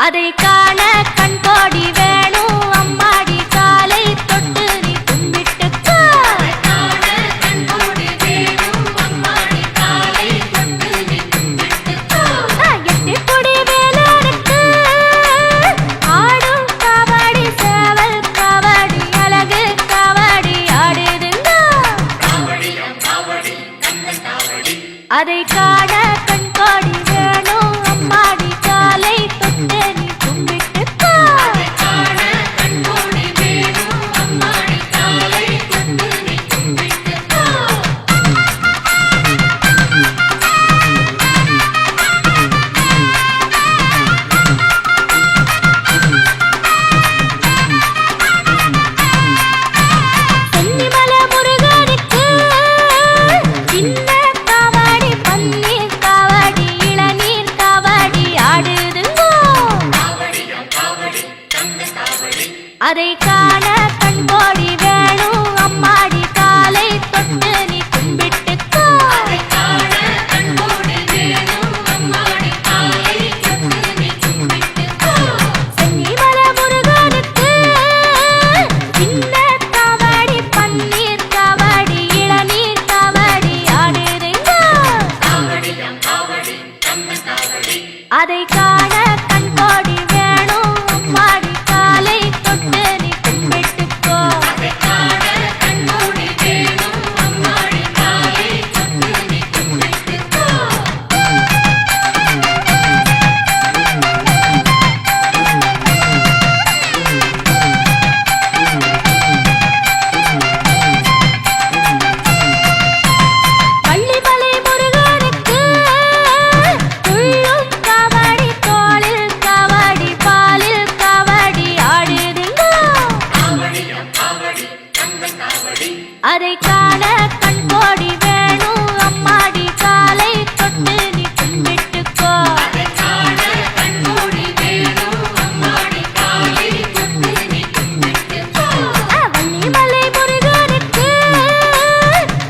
அதை காண கண்கோடி வேணும் அம்மாடி காலை தொட்டு நீ கும்பிட்டுக்கோ. எட்டுக்குடி வேலனுக்கு ஆடும் காவடி சேவல் காவடி அழகு காவடி ஆடுதுங்க. அதை காண கண்கோடி வேணும் அம்மாடி காலை தொட்டு நீ கும்பிட்டுக்கோ. சென்னிமலை முருகனுக்கு சின்ன காவடி பன்னீர் காவடி இளநீர் காவடி ஆடுதுங்கோ. அதை காண கண்கோடி வேணும் அம்மாடி காலை தொட்டு நீ கும்பிட்டுக்கோ. சென்னிமலை முருகனுக்கு சின்ன காவடி பன்னீர் காவடி இளநீர் காவடி ஆடுதுங்கோ. அதை காண கண்கோடி வேணும் அம்மாடி காலை தொட்டு நீ கும்பிட்டுக்கோ. பள்ளிமலை முருகனுக்கு துள்ளும் காவடி தோளில் காவடி பாலில் காவடி ஆடுதுங்கோ. அதை காண கண்கோடி வேணும் அம்மாடி காலை தொட்டு நீ கும்பிட்டுக்கோ. வள்ளிமலை முருகனுக்கு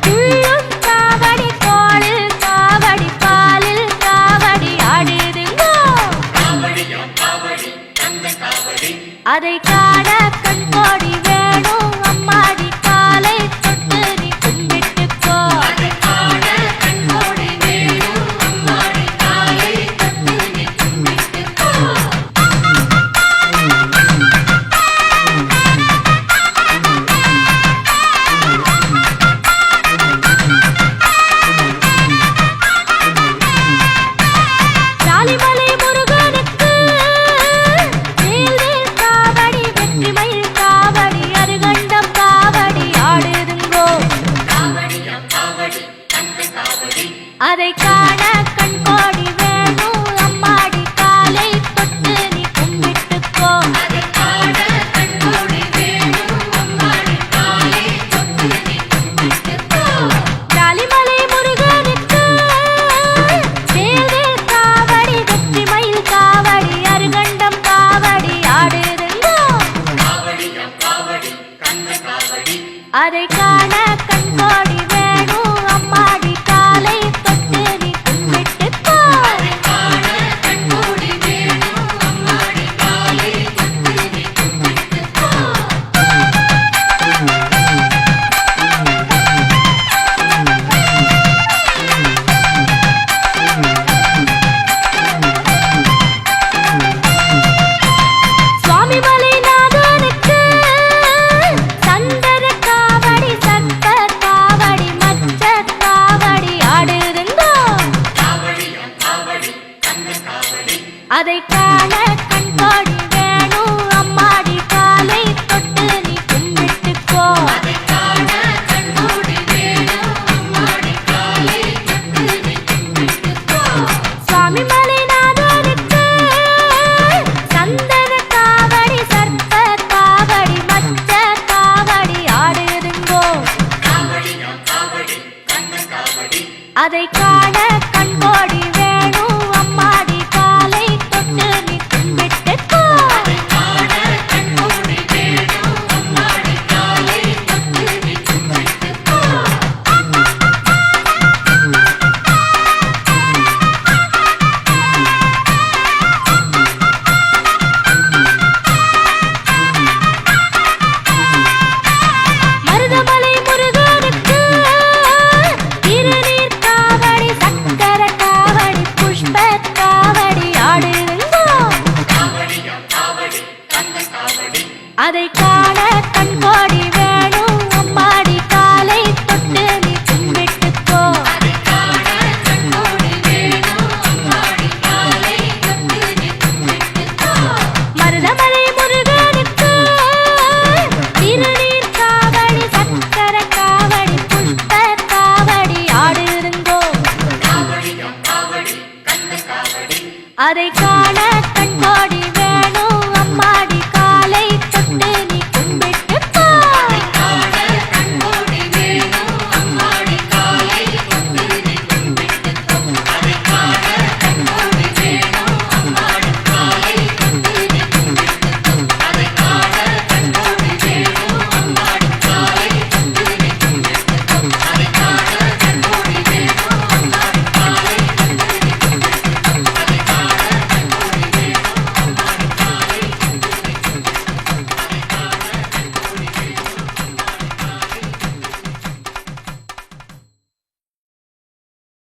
துள்ளும் காவடி தோளில் காவடி பாலில் காவடி ஆடுதுங்கோ. அதை காண கண்கோடி வேணும் அம்மாடி காலை தொட்டு நீ கும்பிட்டுக்கோ. ஜாலிமலை முருகனுக்கு வேல்வேல் காவடி வெற்றிமயில் காவடி அருகண்டம் காவடி ஆடுதுங்கோ. அதை காண கண்கோடி வேணும் அம்மாடி காலை தொட்டு நீ கும்பிட்டுக்கோ. ஜாலிமலை முருகனுக்கு வேல்வேல் காவடி வெற்றிமயில் காவடி அருகண்டம் காவடி ஆடுதுங்கோ. அதை காண கண்கோடி வேணும் அம்மாடி காலை தொட்டு நீ கும்பிட்டுக்கோ. சுவாமிமலை நாதனுக்கு சந்தர காவடி சக்க காவடி மச்ச காவடி ஆடுதுங்கோ. அதை காண கண்கோடி வேணும் அம்மாடி காலை தொட்டு நீ கும்பிட்டுக்கோ. சுவாமிமலை நாதனுக்கு சந்தன காவடி சர்ப்ப காவடி மச்ச காவடி ஆடுதுங்கோ. அதை காண கண்கோடி வேணும் அம்மாடி காலை தொட்டு நீ கும்பிட்டுக்கோ. காவடி ஆடுங்கோ அதை காண கண்கோடி வேணும் அம்மாடி காலை தொட்டு நீ கும்பிட்டுக்கோ மருதமலை முருகனுக்கு திருநீர் காவடி சக்கர காவடி புஷ்ப காவடி ஆடுங்கோ அதை காண கண்கோடி